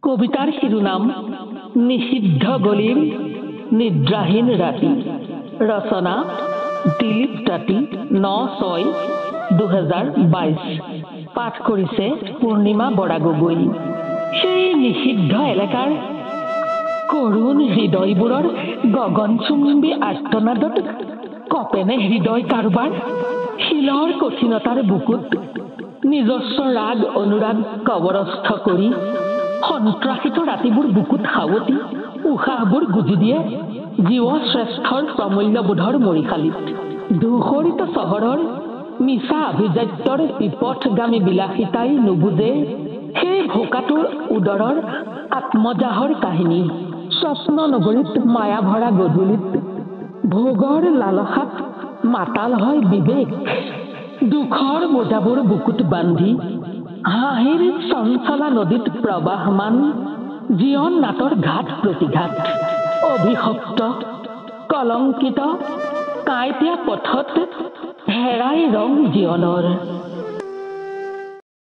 কবিতাৰ শিৰোনাম নিষিদ্ধ গলিৰ নিদ্ৰাহীন ৰাতি। ৰচনা দিলীপ তাঁতী ৯/৬/২০২২। পাঠ কৰিছে পূৰ্ণিমা বৰা গগৈ। সেই নিষিদ্ধ এলেকাৰ কৰুণ হৃদয়বোৰৰ গগনচুম্বী আৰ্তনাদত কপেনে হৃদয় কাৰোবাৰ। শিলৰ কঠিনতাৰ বুকুত নিজস্ব ৰাগ অনুৰাগ কবৰস্থ কৰি সন্ত্ৰাসিত ৰাতিবোৰ বুকুত সাৱটি উশাহবোৰ গুজি দিয়ে জীৱ শ্ৰেষ্ঠৰ প্ৰমূল্যবোধৰ মৰিশালীত। ধূসৰিত চহৰৰ মিছা আভিজাত্যৰ বিপথগামী বিলাসিতাই নুবুজে সেই ভোকাটোৰ উদৰৰ আত্মজাহৰ কাহিনী। স্বপ্ন নগৰীত মায়া ভৰা গধূলিত ভোগৰ লালসাত মাতাল হয় বিবেক। দুখৰ বোজাবোৰ বুকুত বান্ধি হাঁহিৰ চঞ্চলা নদীত প্ৰবাহমান জীৱন নাটৰ ঘাট প্ৰতিঘাত। অভিশপ্ত কলংকিত কাঁইটীয়া পথত হেৰাই ৰং জীৱনৰ।